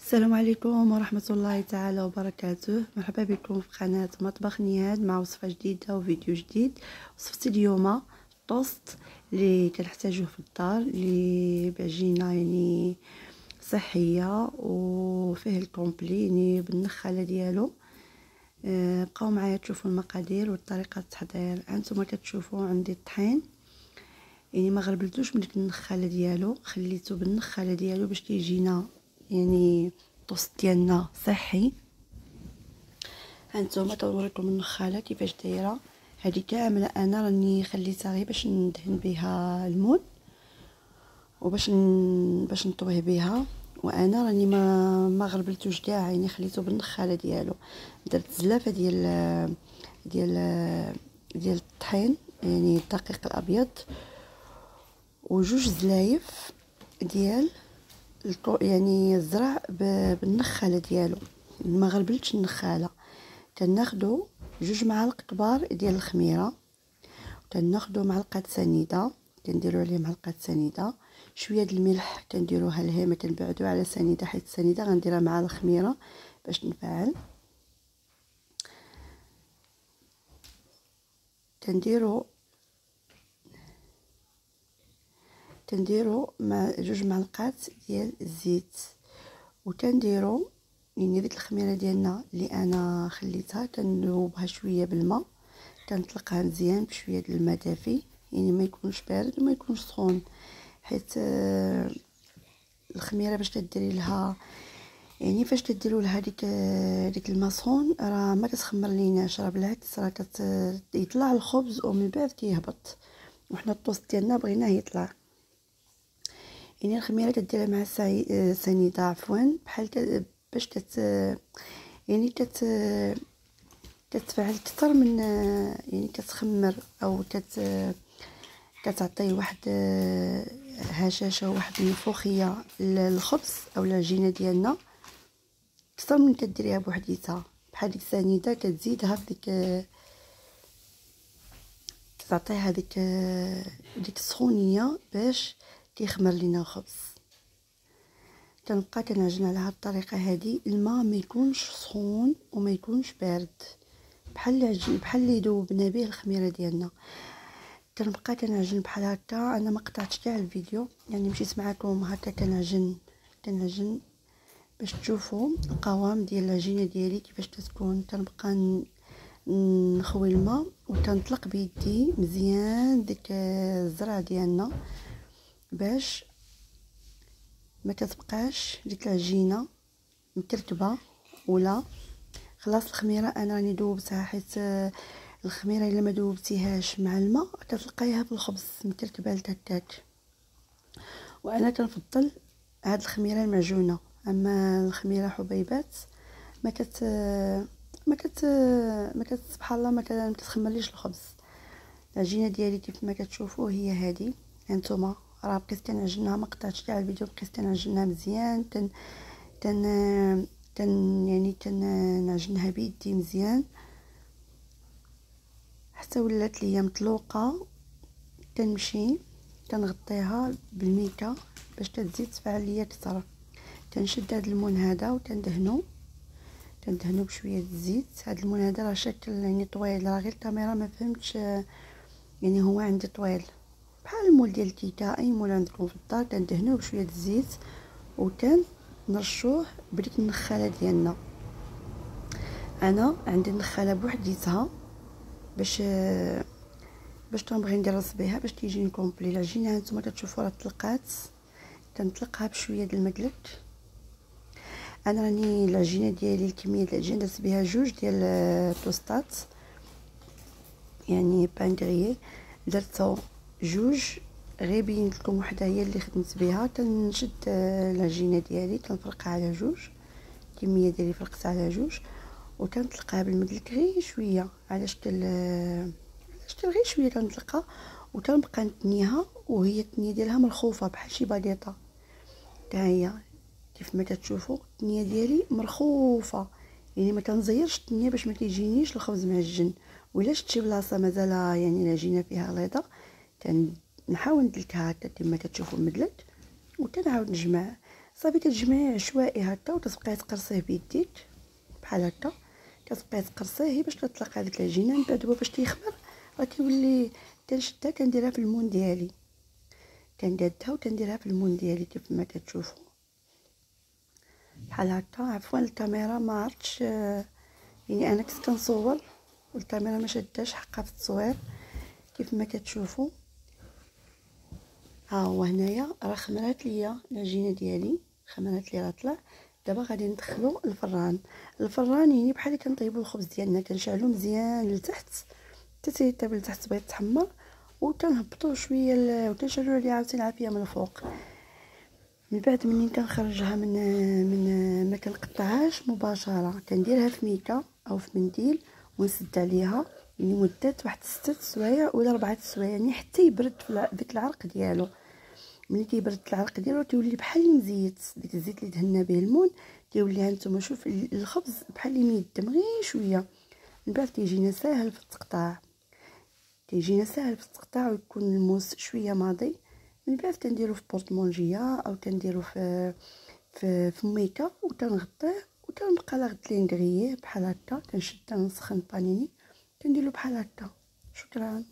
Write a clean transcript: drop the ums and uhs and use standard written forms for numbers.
السلام عليكم ورحمة الله تعالى وبركاته. مرحبا بكم في قناة مطبخ نهاد مع وصفة جديدة وفيديو جديد. وصفتي اليوم طوست اللي كنحتاجوه في الدار، اللي بعجينة يعني صحية وفيه الكومبلي يعني بالنخالة ديالو. بقاو معايا تشوفوا المقادير وطريقة التحضير. هانتوما كتشوفوا عندي الطحين، يعني ما غربلتوش من ديك النخاله ديالو، خليته بالنخاله ديالو باش كيجينا يعني الطوست ديالنا صحي. هانتوما تنوريكم النخاله كيفاش دايره. هذه كامله انا راني خليتها غير باش ندهن بها المون وباش نطويه بها، وانا راني ما غربلتوش كاع، يعني خليته بالنخاله ديالو. درت زلافه ديال الطحين، يعني الدقيق الابيض، وجوج زلايف ديال يعني الزرع بالنخاله ديالو، ما غربلتش النخاله. كناخذوا جوج معالق كبار ديال الخميره، وكناخذوا معلقه سنيده، كنديروا عليه معلقه سنيده، شويه د الملح كنديروها لها، ما كنبعدوا على سنيده حيت السنيده غنديرها مع الخميره باش نفعل. كنديروا مع جوج معلقات ديال الزيت، وكنديروا يعني ديك الخميره ديالنا اللي انا خليتها كنذوبها شويه بالماء، كنطلقها مزيان بشويه د الماء دافي، يعني ما يكونش بارد وما يكونش سخون، حيت الخميره باش تديري لها يعني فاش تديروا لها ديك الماء سخون راه ما كتخمر ليناش، راه بالعكس راه يطلع الخبز ومن بعد كيهبط، وحنا الطوست ديالنا بغيناه يطلع. يعني الخميره كديرها مع سنيده عفوا بحال باش يعني كتفعل اكثر من يعني كتخمر او كتعطي واحد هشاشه واحد النفوخيه للخبز او العجينه ديالنا اكثر من كديريها بوحديتها. بحال ديك السنيده كتزيدها في كتعطيها ديك السخونيه باش كيخمر لينا الخبز. كنبقى كنعجن على هاد الطريقه هذه، الماء ما يكونش سخون وما يكونش بارد، بحال العجين بحال اللي ذوبنا به الخميره ديالنا. كنبقى كنعجن بحال هكا. انا ما قطعتش كاع الفيديو، يعني مشيت معكم هكا كنعجن باش تشوفوا القوام ديال العجينه ديالي كيفاش تكون. كنبقى نخوي الماء وكنطلق بيدي مزيان ديك الزرع ديالنا باش ما كتبقاش ديك العجينه مكركبه. ولا خلاص الخميره انا راني ذوبتها، حيت الخميره الا ما ذوبتيهاش مع الماء كتلقايها في الخبز مكركبه لتاك. وانا كنفضل هاد الخميره المعجونه، اما الخميره حبيبات ما كت سبحان الله ما كتخمرليش الخبز. العجينه ديالي كيف ما كتشوفوا هي هذه. هانتوما راه بقيت كنعجنها، ما قطعتش كاع الفيديو، بقيت كنعجنها مزيان يعني كنعجنها بيدي مزيان حتى ولات ليا مطلوقه. كنمشي كنغطيها بالميكا باش تزيد تفعل ليا اكثر. كنشد هذا المون هذا وكندهنو بشويه الزيت. هذا المون هذا راه شكل يعني طويل، راه غير الكاميرا ما فهمتش، يعني هو عندي طويل بحال المول ديال الكيكه، اي مول عندكم في الدار. كندهنوه بشويه الزيت وكنرشوه بديك النخاله ديالنا. انا عندي النخاله بوحديتها باش تنبغي ندرس بها باش تيجيني كومبلي. العجينه هانتوما كتشوفوا راه طلقات، كنطلقها بشويه د المدلك. انا راني العجينه ديالي الكميه ديال العجينه درت بها جوج ديال الطوستات، يعني باندغي درتو جوج غير بينت لكم وحده هي اللي خدمت بها. كنشد العجينه ديالي كنفرقها على جوج، الكميه ديالي فرقتها على جوج، وكنطلقها بالمدلك غير شويه على شكل غير شويه كنطلقها، وكنبقى نتنيها وهي التنيه ديالها مرخوفه بحال شي باغيطه. تا هي كيف ما كتشوفوا التنيه ديالي مرخوفه، يعني ما كنزيرش التنيه باش ما كيجينيش الخبز معجن. ولا شفت شي بلاصه مازال يعني العجينه فيها غليظه كنحاول ندلكها هكا كما كتشوفوا المدلك، وكنعاود نجمع. صافي كتجمعيه عشوائي هكا وتبقاي تقرصيه بيديك بحال هكا، كتبقاي تقرصيه باش تطلق هذيك العجينه. من بعد هو باش تيخمر راه كيولي كنشدها كنديرها في المون ديالي، كنقادها وكنديرها في المون ديالي كيف ما كتشوفوا بحال هكا. عفوا الكاميرا ما عرفتش، يعني انا كنت كنصور والكاميرا ما شداش حقها في التصوير كيف ما كتشوفوا. ها هو هنايا راه خمرات ليا العجينه ديالي، خمرات لي راه طلع. دابا غادي ندخلو الفران. الفران يعني بحال اللي كنطيبوا الخبز ديالنا، كنشعلو مزيان لتحت حتى تيطيب لتحت بغيت يتحمر، وكنهبطوه شويه وكنشعلو عليه عاوتاني العافيه من الفوق. من بعد منين كنخرجها من ما كنقطعهاش مباشره، كنديرها في ميكه او في منديل ونسد عليها لمده واحد 6 سوايع ولا 4 سوايع، يعني حتى يبرد في داك العرق ديالو. ملي كيبرد العرق ديالو تيولي بحال مزيت، ديك الزيت اللي دهنا به المون تيولي. ها نتوما شوف الخبز بحال اللي ميدم غير شويه. من بعد كيجينا ساهل في التقطاع، كيجينا ساهل في التقطاع ويكون الموس شويه ماضي. من بعد كنديرو في بورطمونجيه او كنديرو في ميكه وكنغطيه وكنبقى لا غد ليه نغرييه بحال هكا. كنشد نسخن بانيني كنديرو بحال هكا. شكرا.